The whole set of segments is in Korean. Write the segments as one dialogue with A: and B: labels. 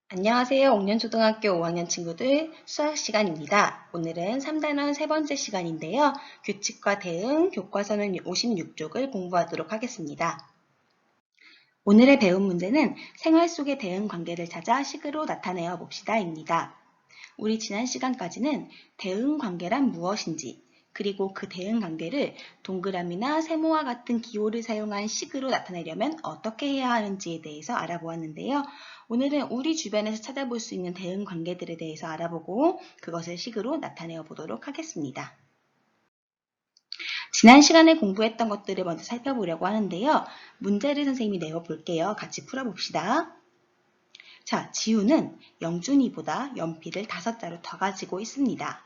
A: 안녕하세요. 옥년초등학교 5학년 친구들 수학 시간입니다. 오늘은 3단원 세 번째 시간인데요. 규칙과 대응, 교과서는 56쪽을 공부하도록 하겠습니다. 오늘의 배운 문제는 생활 속의 대응 관계를 찾아 식으로 나타내어 봅시다입니다. 우리 지난 시간까지는 대응 관계란 무엇인지, 그리고 그 대응 관계를 동그라미나 세모와 같은 기호를 사용한 식으로 나타내려면 어떻게 해야 하는지에 대해서 알아보았는데요. 오늘은 우리 주변에서 찾아볼 수 있는 대응 관계들에 대해서 알아보고 그것을 식으로 나타내어 보도록 하겠습니다. 지난 시간에 공부했던 것들을 먼저 살펴보려고 하는데요. 문제를 선생님이 내어볼게요. 같이 풀어봅시다. 자, 지우는 영준이보다 연필을 5자루 더 가지고 있습니다.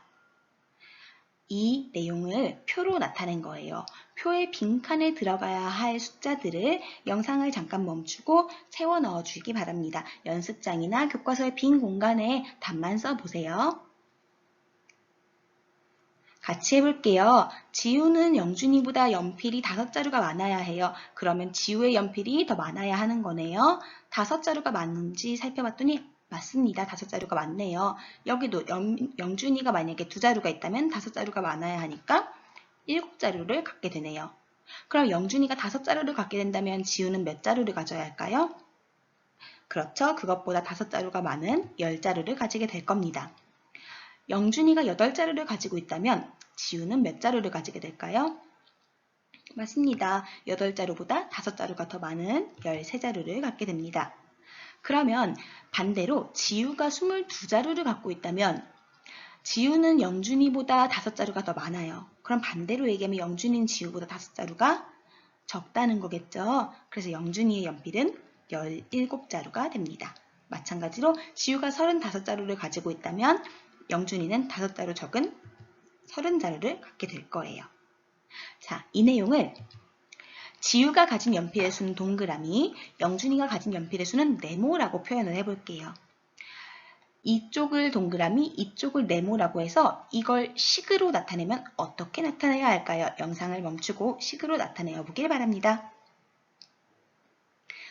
A: 이 내용을 표로 나타낸 거예요. 표의 빈칸에 들어가야 할 숫자들을 영상을 잠깐 멈추고 채워 넣어주기 바랍니다. 연습장이나 교과서의 빈 공간에 답만 써보세요. 같이 해볼게요. 지우는 영준이보다 연필이 5자루가 많아야 해요. 그러면 지우의 연필이 더 많아야 하는 거네요. 5자루가 맞는지 살펴봤더니 맞습니다. 5자루가 많네요. 여기도 영준이가 만약에 2자루가 있다면 5자루가 많아야 하니까 7자루를 갖게 되네요. 그럼 영준이가 5자루를 갖게 된다면 지우는 몇 자루를 가져야 할까요? 그렇죠. 그것보다 5자루가 많은 10자루를 가지게 될 겁니다. 영준이가 8자루를 가지고 있다면 지우는 몇 자루를 가지게 될까요? 맞습니다. 8자루보다 5자루가 더 많은 13자루를 갖게 됩니다. 그러면 반대로 지우가 22자루를 갖고 있다면 지우는 영준이보다 5자루가 더 많아요. 그럼 반대로 얘기하면 영준이는 지우보다 5자루가 적다는 거겠죠. 그래서 영준이의 연필은 17자루가 됩니다. 마찬가지로 지우가 35자루를 가지고 있다면 영준이는 5자루 적은 30자루를 갖게 될 거예요. 자, 이 내용을 지우가 가진 연필의 수는 동그라미, 영준이가 가진 연필의 수는 네모라고 표현을 해볼게요. 이쪽을 동그라미, 이쪽을 네모라고 해서 이걸 식으로 나타내면 어떻게 나타내야 할까요? 영상을 멈추고 식으로 나타내어 보길 바랍니다.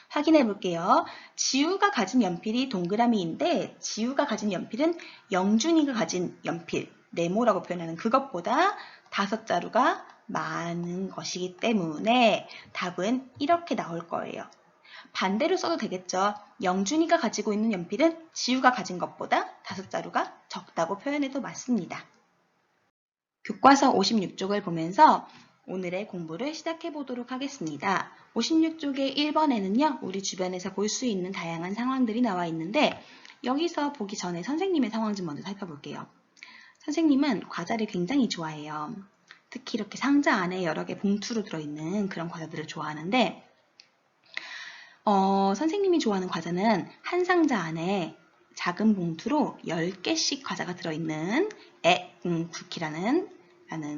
A: 확인해 볼게요. 지우가 가진 연필이 동그라미인데 지우가 가진 연필은 영준이가 가진 연필, 네모라고 표현하는 그것보다 5자루가 많은 것이기 때문에 답은 이렇게 나올 거예요. 반대로 써도 되겠죠. 영준이가 가지고 있는 연필은 지우가 가진 것보다 5자루가 적다고 표현해도 맞습니다. 교과서 56쪽을 보면서 오늘의 공부를 시작해 보도록 하겠습니다. 56쪽의 1번에는요. 우리 주변에서 볼 수 있는 다양한 상황들이 나와 있는데 여기서 보기 전에 선생님의 상황 좀 먼저 살펴볼게요. 선생님은 과자를 굉장히 좋아해요. 특히 이렇게 상자 안에 여러 개 봉투로 들어있는 그런 과자들을 좋아하는데 선생님이 좋아하는 과자는 한 상자 안에 작은 봉투로 10개씩 과자가 들어있는 쿠키라는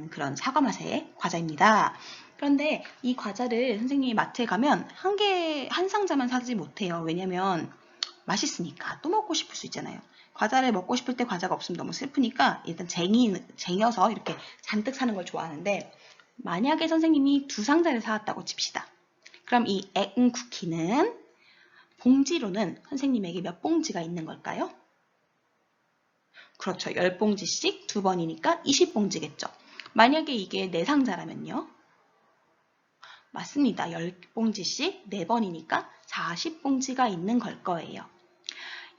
A: 그런 사과 맛의 과자입니다. 그런데 이 과자를 선생님이 마트에 가면 한 상자만 사지 못해요. 왜냐면 맛있으니까 또 먹고 싶을 수 있잖아요. 과자를 먹고 싶을 때 과자가 없으면 너무 슬프니까 일단 쟁여서 이렇게 잔뜩 사는 걸 좋아하는데 만약에 선생님이 2상자를 사왔다고 칩시다. 그럼 이 쿠키는 봉지로는 선생님에게 몇 봉지가 있는 걸까요? 그렇죠. 10봉지씩 2번이니까 20봉지겠죠. 만약에 이게 4상자라면요. 맞습니다. 10봉지씩 4번이니까 40봉지가 있는 걸 거예요.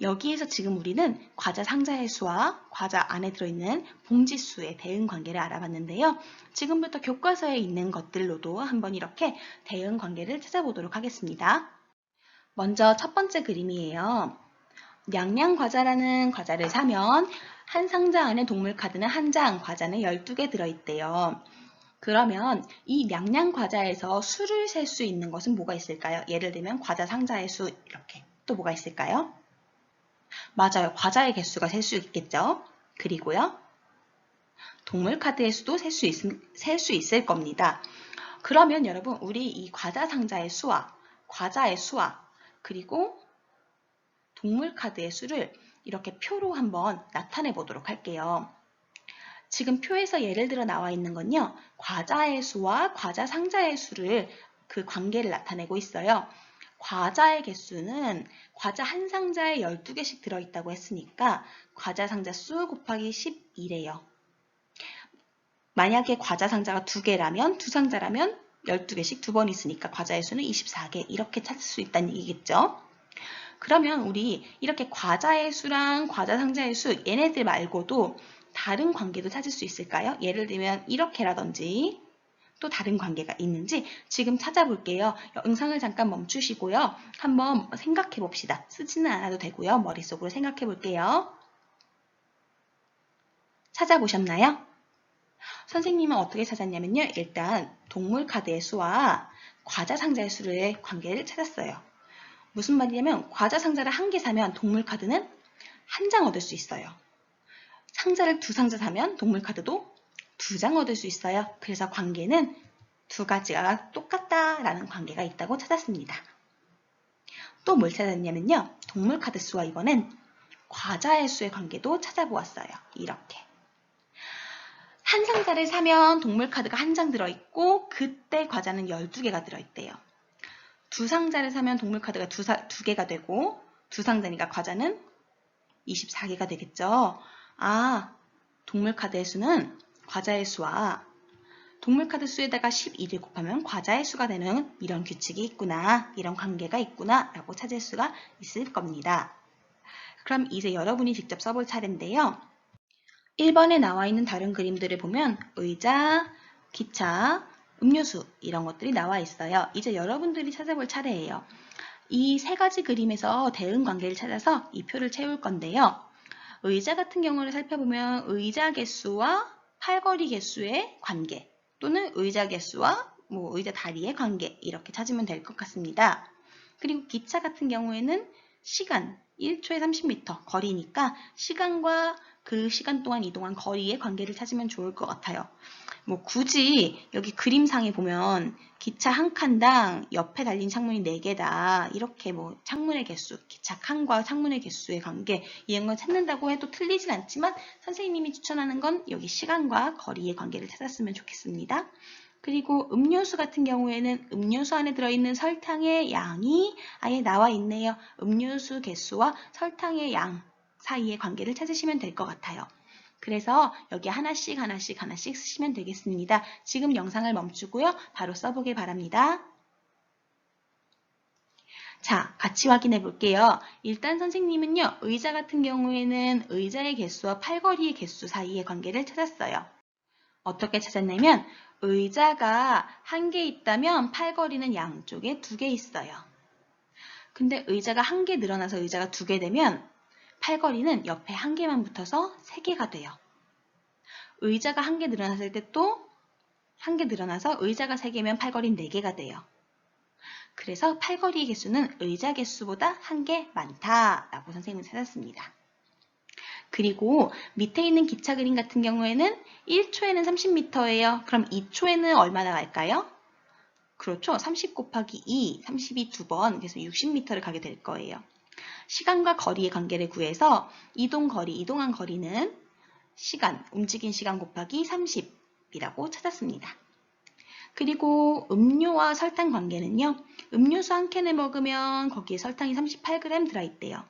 A: 여기에서 지금 우리는 과자 상자의 수와 과자 안에 들어있는 봉지 수의 대응 관계를 알아봤는데요. 지금부터 교과서에 있는 것들로도 한번 이렇게 대응 관계를 찾아보도록 하겠습니다. 먼저 첫 번째 그림이에요. 냥냥 과자라는 과자를 사면 한 상자 안에 동물 카드는 한 장, 과자는 12개 들어있대요. 그러면 이 냥냥 과자에서 수를 셀 수 있는 것은 뭐가 있을까요? 예를 들면 과자 상자의 수 이렇게. 또 뭐가 있을까요? 맞아요. 과자의 개수가 셀 수 있겠죠. 그리고요. 동물 카드의 수도 셀 수 있을 겁니다. 그러면 여러분 우리 이 과자 상자의 수와 과자의 수와 그리고 동물 카드의 수를 이렇게 표로 한번 나타내 보도록 할게요. 지금 표에서 예를 들어 나와 있는 건요. 과자의 수와 과자 상자의 수를 그 관계를 나타내고 있어요. 과자의 개수는 과자 한 상자에 12개씩 들어있다고 했으니까 과자 상자 수 곱하기 12래요. 만약에 과자 상자가 2개라면, 2상자라면 12개씩 2번 있으니까 과자의 수는 24개 이렇게 찾을 수 있다는 얘기겠죠. 그러면 우리 이렇게 과자의 수랑 과자 상자의 수 얘네들 말고도 다른 관계도 찾을 수 있을까요? 예를 들면 이렇게라든지 또 다른 관계가 있는지 지금 찾아볼게요. 영상을 잠깐 멈추시고요. 한번 생각해 봅시다. 쓰지는 않아도 되고요. 머릿속으로 생각해 볼게요. 찾아보셨나요? 선생님은 어떻게 찾았냐면요. 일단 동물 카드의 수와 과자 상자의 수의 관계를 찾았어요. 무슨 말이냐면 과자 상자를 1개 사면 동물 카드는 1장 얻을 수 있어요. 상자를 2상자 사면 동물 카드도 2장 얻을 수 있어요. 그래서 관계는 2가지가 똑같다라는 관계가 있다고 찾았습니다. 또 뭘 찾았냐면요. 동물 카드 수와 이번엔 과자의 수의 관계도 찾아보았어요. 이렇게. 한 상자를 사면 동물 카드가 1장 들어있고 그때 과자는 12개가 들어있대요. 2상자를 사면 동물 카드가 2개가 되고 2상자니까 과자는 24개가 되겠죠. 아, 동물 카드의 수는 과자의 수와 동물 카드 수에다가 12를 곱하면 과자의 수가 되는 이런 규칙이 있구나, 이런 관계가 있구나 라고 찾을 수가 있을 겁니다. 그럼 이제 여러분이 직접 써볼 차례인데요. 1번에 나와 있는 다른 그림들을 보면 의자, 기차, 음료수 이런 것들이 나와 있어요. 이제 여러분들이 찾아볼 차례예요. 이 3가지 그림에서 대응 관계를 찾아서 이 표를 채울 건데요. 의자 같은 경우를 살펴보면 의자 개수와 팔걸이 개수의 관계 또는 의자 개수와 의자 다리의 관계 이렇게 찾으면 될 것 같습니다. 그리고 기차 같은 경우에는 시간 1초에 30m 거리니까 시간과 그 시간 동안 이동한 거리의 관계를 찾으면 좋을 것 같아요. 굳이 여기 그림상에 보면 기차 한 칸당 옆에 달린 창문이 4개다. 이렇게 창문의 개수, 기차 칸과 창문의 개수의 관계 이런 걸 찾는다고 해도 틀리진 않지만 선생님이 추천하는 건 여기 시간과 거리의 관계를 찾았으면 좋겠습니다. 그리고 음료수 같은 경우에는 음료수 안에 들어있는 설탕의 양이 아예 나와 있네요. 음료수 개수와 설탕의 양 사이의 관계를 찾으시면 될 것 같아요. 그래서 여기 하나씩 쓰시면 되겠습니다. 지금 영상을 멈추고요. 바로 써보길 바랍니다. 자, 같이 확인해 볼게요. 일단 선생님은요. 의자 같은 경우에는 의자의 개수와 팔걸이의 개수 사이의 관계를 찾았어요. 어떻게 찾았냐면 의자가 1개 있다면 팔걸이는 양쪽에 2개 있어요. 근데 의자가 1개 늘어나서 의자가 2개 되면 팔걸이는 옆에 1개만 붙어서 3개가 돼요. 의자가 1개 늘어났을 때 또 1개 늘어나서 의자가 3개면 팔걸이는 4개가 돼요. 그래서 팔걸이의 개수는 의자 개수보다 1개 많다라고 선생님은 찾았습니다. 그리고 밑에 있는 기차 그림 같은 경우에는 1초에는 30m예요. 그럼 2초에는 얼마나 갈까요? 그렇죠. 30 곱하기 2, 30이 2번, 그래서 60m를 가게 될 거예요. 시간과 거리의 관계를 구해서 이동한 거리는 시간, 움직인 시간 곱하기 30이라고 찾았습니다. 그리고 음료와 설탕 관계는요. 음료수 1캔을 먹으면 거기에 설탕이 38g 들어있대요.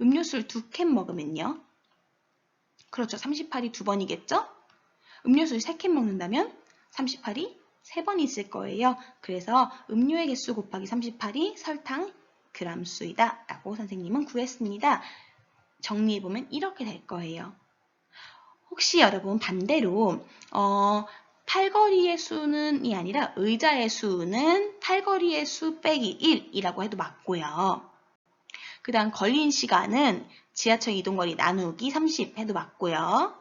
A: 음료수를 2캔 먹으면요. 그렇죠. 38이 2번이겠죠? 음료수를 3캔 먹는다면 38이 3번 있을 거예요. 그래서 음료의 개수 곱하기 38이 설탕 그람 수이다 라고 선생님은 구했습니다. 정리해보면 이렇게 될 거예요. 혹시 여러분 반대로 팔걸이의 수는이 아니라 의자의 수는 팔걸이의 수 빼기 1이라고 해도 맞고요. 그 다음 걸린 시간은 지하철 이동거리 나누기 30 해도 맞고요.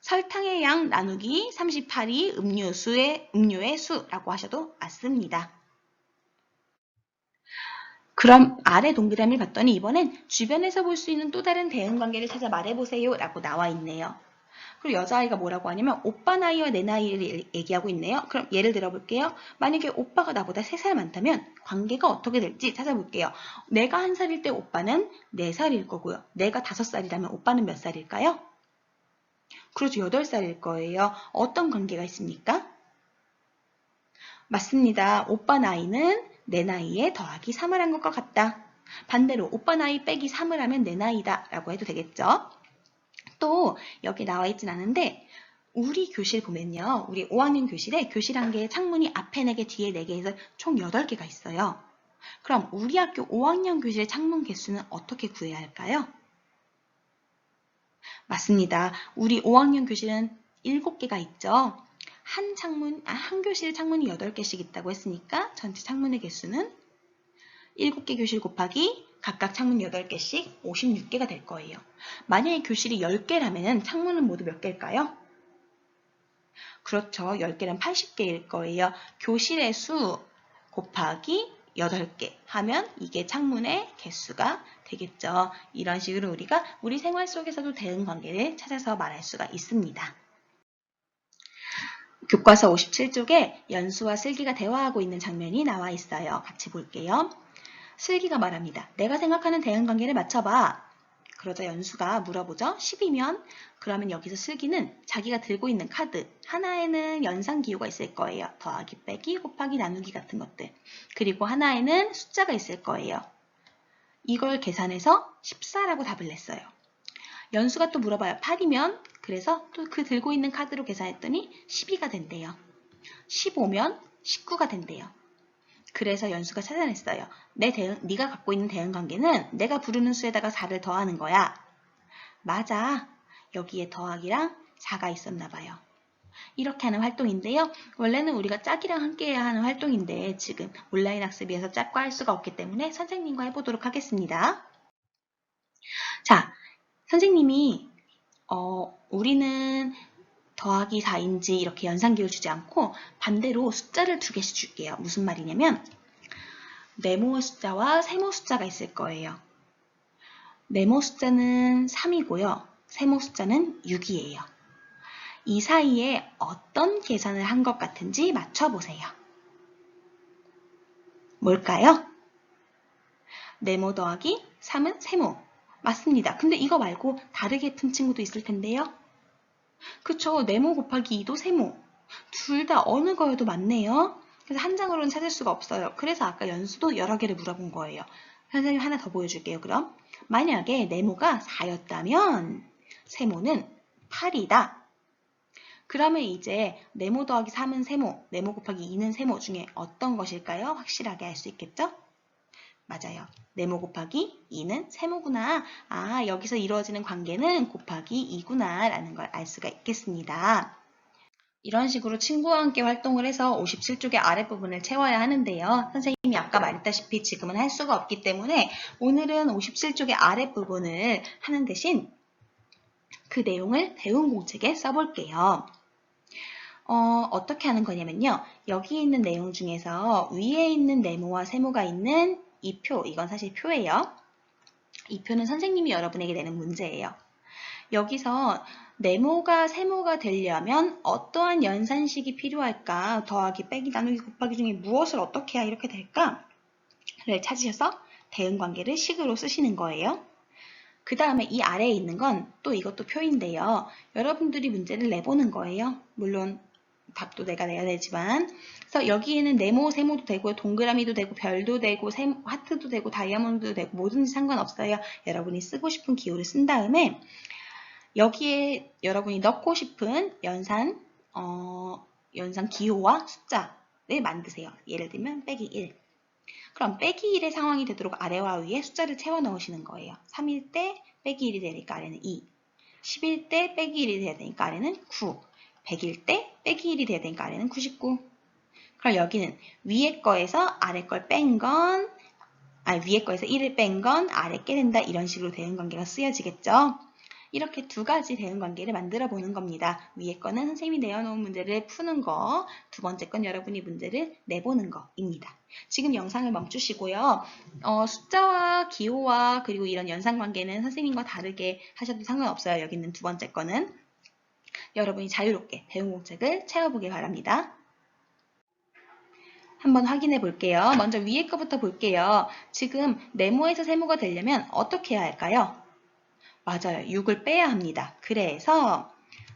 A: 설탕의 양 나누기 38이 음료의 수라고 하셔도 맞습니다. 그럼 아래 동그라미를 봤더니 이번엔 주변에서 볼 수 있는 또 다른 대응 관계를 찾아 말해보세요 라고 나와 있네요. 그리고 여자아이가 뭐라고 하냐면 오빠 나이와 내 나이를 얘기하고 있네요. 그럼 예를 들어볼게요. 만약에 오빠가 나보다 3살 많다면 관계가 어떻게 될지 찾아볼게요. 내가 1살일 때 오빠는 4살일 거고요. 내가 5살이라면 오빠는 몇 살일까요? 그렇죠. 8살일 거예요. 어떤 관계가 있습니까? 맞습니다. 오빠 나이는 내 나이에 더하기 3을 한 것과 같다. 반대로 오빠 나이 빼기 3을 하면 내 나이다 라고 해도 되겠죠. 또 여기 나와 있진 않은데 우리 교실 보면요. 우리 5학년 교실에 교실 한 개에 창문이 앞에 4개, 뒤에 4개 해서 총 8개가 있어요. 그럼 우리 학교 5학년 교실의 창문 개수는 어떻게 구해야 할까요? 맞습니다. 우리 5학년 교실은 7개가 있죠. 한 교실 창문이 8개씩 있다고 했으니까 전체 창문의 개수는 7개 교실 곱하기 각각 창문 8개씩 56개가 될 거예요. 만약에 교실이 10개라면 창문은 모두 몇 개일까요? 그렇죠. 10개는 80개일 거예요. 교실의 수 곱하기 8개 하면 이게 창문의 개수가 되겠죠. 이런 식으로 우리가 우리 생활 속에서도 대응관계를 찾아서 말할 수가 있습니다. 교과서 57쪽에 연수와 슬기가 대화하고 있는 장면이 나와 있어요. 같이 볼게요. 슬기가 말합니다. 내가 생각하는 대응관계를 맞춰봐. 그러자 연수가 물어보죠. 10이면 그러면 여기서 슬기는 자기가 들고 있는 카드 하나에는 연산기호가 있을 거예요. 더하기 빼기 곱하기 나누기 같은 것들. 그리고 하나에는 숫자가 있을 거예요. 이걸 계산해서 14라고 답을 냈어요. 연수가 또 물어봐요. 8이면 그래서 또 그 들고 있는 카드로 계산했더니 12가 된대요. 15면 19가 된대요. 그래서 연수가 찾아냈어요. 네가 갖고 있는 대응관계는 내가 부르는 수에다가 4를 더하는 거야. 맞아. 여기에 더하기랑 4가 있었나 봐요. 이렇게 하는 활동인데요. 원래는 우리가 짝이랑 함께 해야 하는 활동인데 지금 온라인 학습이어서 짝과 할 수가 없기 때문에 선생님과 해보도록 하겠습니다. 자, 선생님이 우리는 더하기 4인지 이렇게 연산기호 주지 않고 반대로 숫자를 2개씩 줄게요. 무슨 말이냐면 네모 숫자와 세모 숫자가 있을 거예요. 네모 숫자는 3이고요. 세모 숫자는 6이에요. 이 사이에 어떤 계산을 한 것 같은지 맞춰보세요. 뭘까요? 네모 더하기 3은 세모. 맞습니다. 근데 이거 말고 다르게 푼 친구도 있을 텐데요. 그쵸? 네모 곱하기 2도 세모. 둘 다 어느 거여도 맞네요. 그래서 한 장으로는 찾을 수가 없어요. 그래서 아까 연수도 여러 개를 물어본 거예요. 선생님 하나 더 보여줄게요. 그럼 만약에 네모가 4였다면 세모는 8이다. 그러면 이제 네모 더하기 3은 세모, 네모 곱하기 2는 세모 중에 어떤 것일까요? 확실하게 알 수 있겠죠? 맞아요. 네모 곱하기 2는 세모구나. 아, 여기서 이루어지는 관계는 곱하기 2구나 라는 걸 알 수가 있겠습니다. 이런 식으로 친구와 함께 활동을 해서 57쪽의 아랫부분을 채워야 하는데요. 선생님이 아까 말했다시피 지금은 할 수가 없기 때문에 오늘은 57쪽의 아랫부분을 하는 대신 그 내용을 대응공책에 써볼게요. 어떻게 하는 거냐면요. 여기 있는 내용 중에서 위에 있는 네모와 세모가 있는 이 표, 이건 사실 표예요. 이 표는 선생님이 여러분에게 내는 문제예요. 여기서 네모가 세모가 되려면 어떠한 연산식이 필요할까? 더하기, 빼기, 나누기, 곱하기 중에 무엇을 어떻게 해야 이렇게 될까? 를 찾으셔서 대응관계를 식으로 쓰시는 거예요. 그 다음에 이 아래에 있는 건 또 이것도 표인데요. 여러분들이 문제를 내보는 거예요. 물론 답도 내가 내야 되지만. 그래서 여기에는 네모, 세모도 되고 동그라미도 되고 별도 되고 하트도 되고 다이아몬드도 되고 뭐든지 상관없어요. 여러분이 쓰고 싶은 기호를 쓴 다음에 여기에 여러분이 넣고 싶은 연산 기호와 숫자를 만드세요. 예를 들면 빼기 1. 그럼 빼기 1의 상황이 되도록 아래와 위에 숫자를 채워 넣으시는 거예요. 3일 때 빼기 1이 되니까 아래는 2. 10일 때 빼기 1이 돼야 되니까 아래는 9. 100일 때 빼기 1이 돼야 되니까 아래는 99. 그럼 여기는 위에 거에서 아래 걸 뺀 건, 위에 거에서 1을 뺀 건 아래 게 된다. 이런 식으로 대응관계가 쓰여지겠죠. 이렇게 두 가지 대응관계를 만들어 보는 겁니다. 위에 거는 선생님이 내어놓은 문제를 푸는 거, 두 번째 건 여러분이 문제를 내보는 거입니다. 지금 영상을 멈추시고요. 숫자와 기호와 그리고 이런 연산관계는 선생님과 다르게 하셔도 상관없어요. 여기 있는 두 번째 거는. 여러분이 자유롭게 대응공책을 채워보길 바랍니다. 한번 확인해 볼게요. 먼저 위에 거부터 볼게요. 지금 네모에서 세모가 되려면 어떻게 해야 할까요? 맞아요. 6을 빼야 합니다. 그래서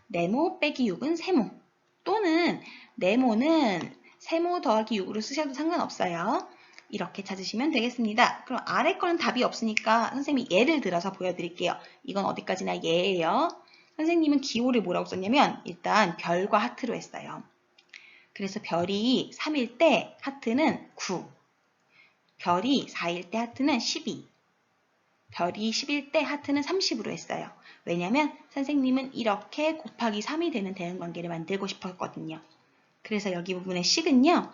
A: 네모 빼기 6은 세모 또는 네모는 세모 더하기 6으로 쓰셔도 상관없어요. 이렇게 찾으시면 되겠습니다. 그럼 아래 거는 답이 없으니까 선생님이 예를 들어서 보여드릴게요. 이건 어디까지나 예예요. 선생님은 기호를 뭐라고 썼냐면 일단 별과 하트로 했어요. 그래서 별이 3일 때 하트는 9, 별이 4일 때 하트는 12, 별이 10일 때 하트는 30으로 했어요. 왜냐면 선생님은 이렇게 곱하기 3이 되는 대응관계를 만들고 싶었거든요. 그래서 여기 부분의 식은요.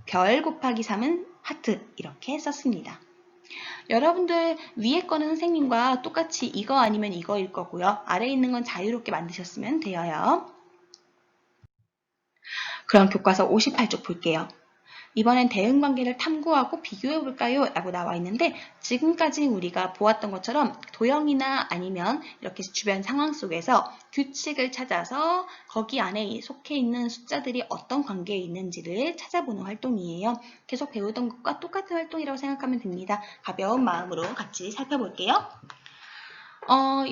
A: 별 곱하기 3은 하트 이렇게 썼습니다. 여러분들 위에 거는 선생님과 똑같이 이거 아니면 이거일 거고요. 아래에 있는 건 자유롭게 만드셨으면 돼요. 그럼 교과서 58쪽 볼게요. 이번엔 대응관계를 탐구하고 비교해볼까요? 라고 나와 있는데 지금까지 우리가 보았던 것처럼 도형이나 아니면 이렇게 주변 상황 속에서 규칙을 찾아서 거기 안에 속해 있는 숫자들이 어떤 관계에 있는지를 찾아보는 활동이에요. 계속 배우던 것과 똑같은 활동이라고 생각하면 됩니다. 가벼운 마음으로 같이 살펴볼게요.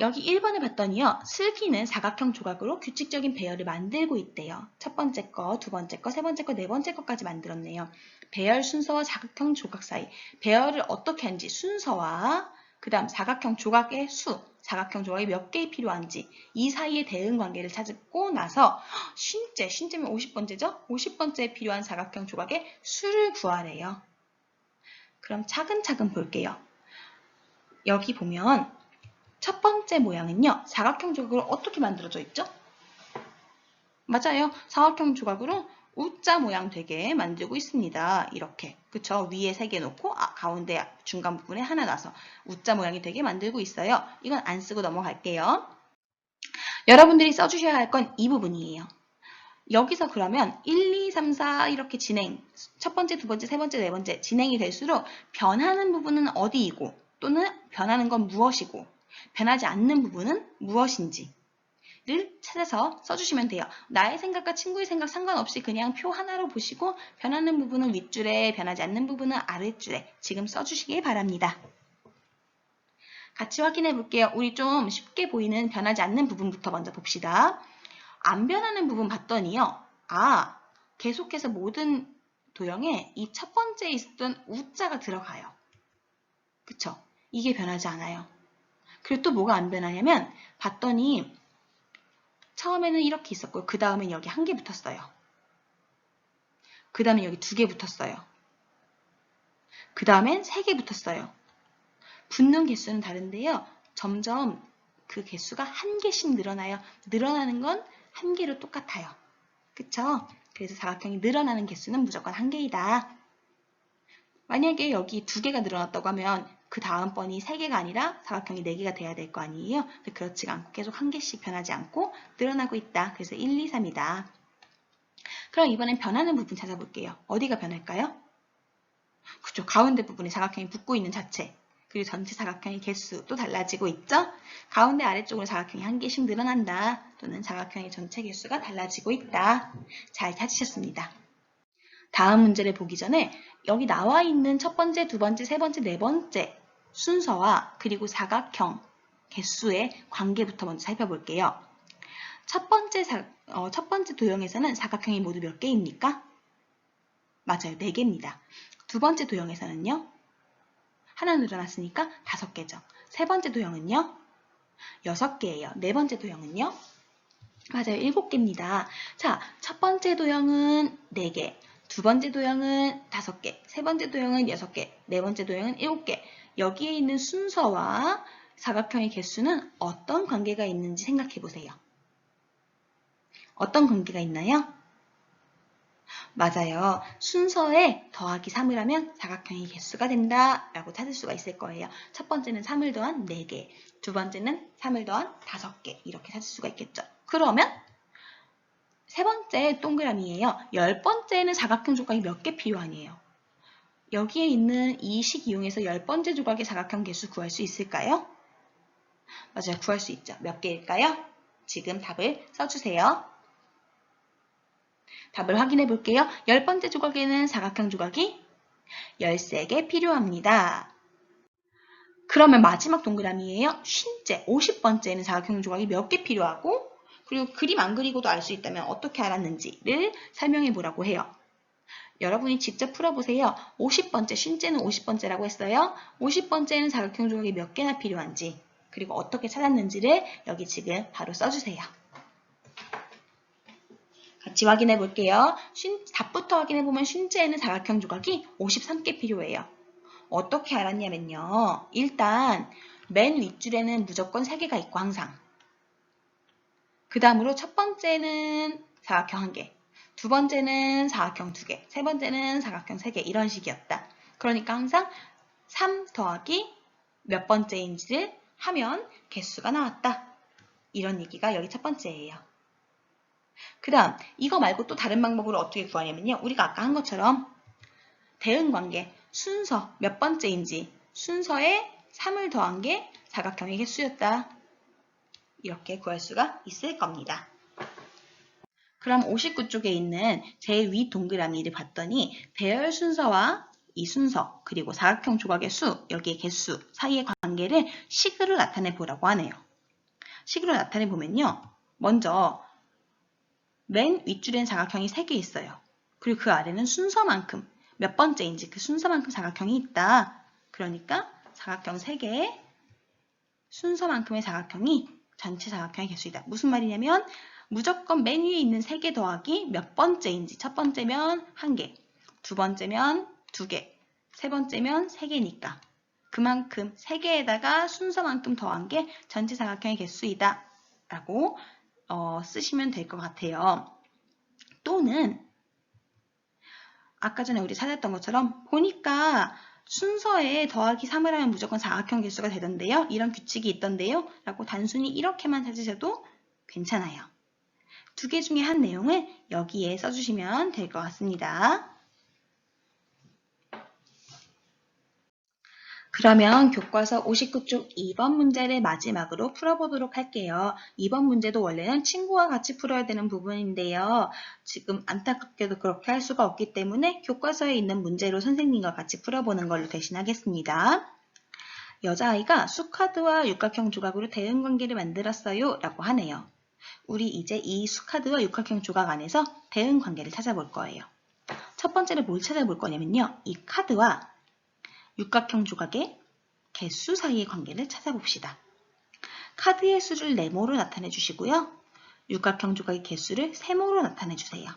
A: 여기 1번을 봤더니요. 슬기는 사각형 조각으로 규칙적인 배열을 만들고 있대요. 첫 번째 거, 두 번째 거, 세 번째 거, 네 번째 거까지 만들었네요. 배열 순서와 사각형 조각 사이, 배열을 어떻게 하는지 순서와 그 다음 사각형 조각의 수, 사각형 조각이 몇 개이 필요한지 이 사이의 대응 관계를 찾고 나서 쉰째면 50번째죠? 50번째에 필요한 사각형 조각의 수를 구하래요. 그럼 차근차근 볼게요. 여기 보면 첫 번째 모양은요. 사각형 조각으로 어떻게 만들어져 있죠? 맞아요. 사각형 조각으로 U자 모양 되게 만들고 있습니다. 이렇게. 그쵸? 위에 3개 놓고 가운데 중간 부분에 하나 놔서 U자 모양이 되게 만들고 있어요. 이건 안 쓰고 넘어갈게요. 여러분들이 써주셔야 할 건 이 부분이에요. 여기서 그러면 1, 2, 3, 4 이렇게 진행, 첫 번째, 두 번째, 세 번째, 네 번째 진행이 될수록 변하는 부분은 어디이고 또는 변하는 건 무엇이고 변하지 않는 부분은 무엇인지를 찾아서 써주시면 돼요. 나의 생각과 친구의 생각 상관없이 그냥 표 하나로 보시고 변하는 부분은 윗줄에 변하지 않는 부분은 아랫줄에 지금 써주시길 바랍니다. 같이 확인해 볼게요. 우리 좀 쉽게 보이는 변하지 않는 부분부터 먼저 봅시다. 안 변하는 부분 봤더니요. 계속해서 모든 도형에 이 첫 번째에 있었던 우자가 들어가요. 그쵸? 이게 변하지 않아요. 그리고 또 뭐가 안 변하냐면 봤더니 처음에는 이렇게 있었고요. 그 다음엔 여기 1개 붙었어요. 그 다음에 여기 2개 붙었어요. 그 다음엔 3개 붙었어요. 붙는 개수는 다른데요. 점점 그 개수가 1개씩 늘어나요. 늘어나는 건 1개로 똑같아요. 그쵸? 그래서 사각형이 늘어나는 개수는 무조건 1개이다. 만약에 여기 2개가 늘어났다고 하면 그 다음번이 3개가 아니라 사각형이 4개가 돼야 될 거 아니에요? 그렇지가 않고 계속 1개씩 변하지 않고 늘어나고 있다. 그래서 1, 2, 3이다. 그럼 이번엔 변하는 부분 찾아볼게요. 어디가 변할까요? 그죠? 가운데 부분에 사각형이 붙고 있는 자체. 그리고 전체 사각형의 개수도 달라지고 있죠? 가운데 아래쪽으로 사각형이 1개씩 늘어난다. 또는 사각형의 전체 개수가 달라지고 있다. 잘 찾으셨습니다. 다음 문제를 보기 전에 여기 나와 있는 첫 번째, 두 번째, 세 번째, 네 번째 순서와 그리고 사각형 개수의 관계부터 먼저 살펴볼게요. 첫 번째 도형에서는 사각형이 모두 몇 개입니까? 맞아요. 4개입니다. 두 번째 도형에서는요. 하나 늘어났으니까 5개죠. 세 번째 도형은요. 6개예요. 네 번째 도형은요. 맞아요. 7개입니다. 자, 첫 번째 도형은 4개. 두 번째 도형은 5개, 세 번째 도형은 6개, 네 번째 도형은 7개. 여기에 있는 순서와 사각형의 개수는 어떤 관계가 있는지 생각해 보세요. 어떤 관계가 있나요? 맞아요. 순서에 더하기 3을 하면 사각형의 개수가 된다 라고 찾을 수가 있을 거예요. 첫 번째는 3을 더한 4개, 두 번째는 3을 더한 5개 이렇게 찾을 수가 있겠죠. 그러면 세 번째 동그라미예요. 10번째는 사각형 조각이 몇 개 필요하니에요. 여기에 있는 이 식 이용해서 10번째 조각의 사각형 개수 구할 수 있을까요? 맞아요. 구할 수 있죠. 몇 개일까요? 지금 답을 써주세요. 답을 확인해 볼게요. 10번째 조각에는 사각형 조각이 13개 필요합니다. 그러면 마지막 동그라미예요. 쉰째, 50번째는 사각형 조각이 몇 개 필요하고 그리고 그림 안 그리고도 알 수 있다면 어떻게 알았는지를 설명해 보라고 해요. 여러분이 직접 풀어보세요. 50번째, 쉰째는 50번째라고 했어요. 50번째는 사각형 조각이 몇 개나 필요한지, 그리고 어떻게 찾았는지를 여기 지금 바로 써주세요. 같이 확인해 볼게요. 답부터 확인해 보면 쉰째에는 사각형 조각이 53개 필요해요. 어떻게 알았냐면요. 일단 맨 윗줄에는 무조건 3개가 있고 항상. 그 다음으로 첫 번째는 사각형 1개, 두 번째는 사각형 2개, 세 번째는 사각형 3개 이런 식이었다. 그러니까 항상 3 더하기 몇 번째인지를 하면 개수가 나왔다. 이런 얘기가 여기 첫 번째예요. 그 다음 이거 말고 또 다른 방법으로 어떻게 구하냐면요. 우리가 아까 한 것처럼 대응관계, 순서 몇 번째인지 순서에 3을 더한 게 사각형의 개수였다. 이렇게 구할 수가 있을 겁니다. 그럼 59쪽에 있는 제일 위 동그라미를 봤더니 배열 순서와 이 순서 그리고 사각형 조각의 수, 여기의 개수 사이의 관계를 식으로 나타내 보라고 하네요. 식으로 나타내 보면요. 먼저 맨 윗줄엔 사각형이 3개 있어요. 그리고 그 아래는 순서만큼 몇 번째인지 그 순서만큼 사각형이 있다. 그러니까 사각형 3개의 순서만큼의 사각형이 전체 사각형의 개수이다. 무슨 말이냐면 무조건 맨 위에 있는 3개 더하기 몇 번째인지 첫 번째면 1개, 두 번째면 2개, 세 번째면 3개니까 그만큼 3개에다가 순서만큼 더한 게 전체 사각형의 개수이다. 라고 쓰시면 될 것 같아요. 또는 아까 전에 우리 찾았던 것처럼 보니까 순서에 더하기 3을 하면 무조건 사각형 개수가 되던데요. 이런 규칙이 있던데요. 라고 단순히 이렇게만 찾으셔도 괜찮아요. 2개 중에 한 내용을 여기에 써주시면 될 것 같습니다. 그러면 교과서 59쪽 2번 문제를 마지막으로 풀어보도록 할게요. 2번 문제도 원래는 친구와 같이 풀어야 되는 부분인데요. 지금 안타깝게도 그렇게 할 수가 없기 때문에 교과서에 있는 문제로 선생님과 같이 풀어보는 걸로 대신하겠습니다. 여자아이가 수카드와 육각형 조각으로 대응관계를 만들었어요 라고 하네요. 우리 이제 이 수카드와 육각형 조각 안에서 대응관계를 찾아볼 거예요. 첫 번째로 뭘 찾아볼 거냐면요. 이 카드와 육각형 조각의 개수 사이의 관계를 찾아봅시다. 카드의 수를 네모로 나타내 주시고요. 육각형 조각의 개수를 세모로 나타내 주세요.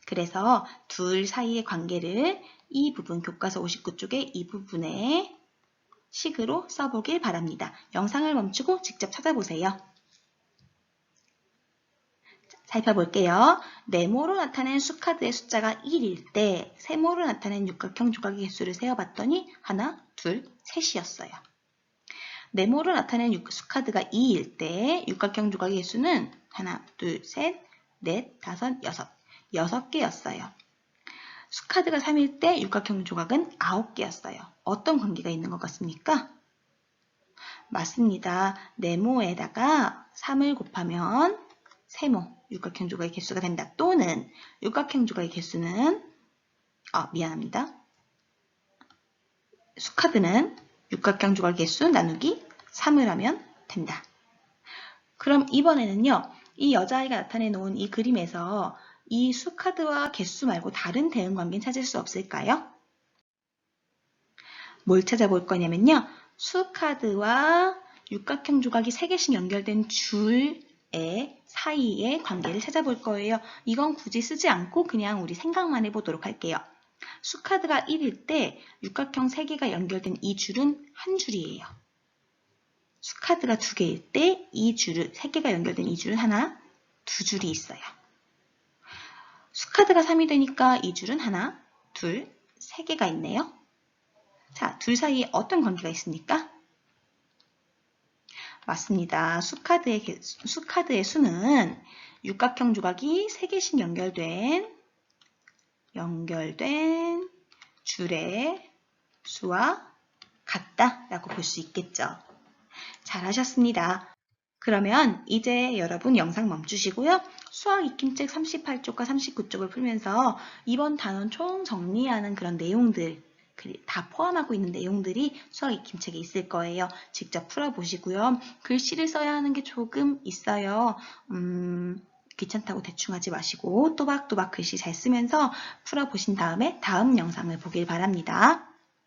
A: 그래서 둘 사이의 관계를 이 부분 교과서 59쪽의 이 부분에 식으로 써보길 바랍니다. 영상을 멈추고 직접 찾아보세요. 살펴볼게요. 네모로 나타낸 수카드의 숫자가 1일 때 세모로 나타낸 육각형 조각의 개수를 세어봤더니 하나, 둘, 셋이었어요. 네모로 나타낸 수카드가 2일 때 육각형 조각의 개수는 하나, 둘, 셋, 넷, 다섯, 여섯. 6개였어요. 수카드가 3일 때 육각형 조각은 9개였어요. 어떤 관계가 있는 것 같습니까? 맞습니다. 네모에다가 3을 곱하면 세모, 육각형 조각의 개수가 된다. 또는 육각형 조각의 개수는 미안합니다. 수카드는 육각형 조각의 개수 나누기 3을 하면 된다. 그럼 이번에는요. 이 여자아이가 나타내 놓은 이 그림에서 이 수카드와 개수 말고 다른 대응관계는 찾을 수 없을까요? 뭘 찾아볼 거냐면요. 수카드와 육각형 조각이 3개씩 연결된 줄의 사이의 관계를 찾아볼 거예요. 이건 굳이 쓰지 않고 그냥 우리 생각만 해보도록 할게요. 수카드가 1일 때 육각형 3개가 연결된 이 줄은 한 줄이에요. 수카드가 2개일 때 이 줄을 3개가 연결된 이 줄은 하나, 2줄이 있어요. 수카드가 3이 되니까 이 줄은 하나, 둘, 3개가 있네요. 자, 둘 사이에 어떤 관계가 있습니까? 맞습니다. 수카드의 수는 육각형 조각이 3개씩 연결된 줄의 수와 같다라고 볼 수 있겠죠. 잘하셨습니다. 그러면 이제 여러분 영상 멈추시고요. 수학 익힘책 38쪽과 39쪽을 풀면서 이번 단원 총 정리하는 그런 내용들 다 포함하고 있는 내용들이 수학 익힘책에 있을 거예요. 직접 풀어보시고요. 글씨를 써야 하는 게 조금 있어요. 귀찮다고 대충 하지 마시고 또박또박 글씨 잘 쓰면서 풀어보신 다음에 다음 영상을 보길 바랍니다.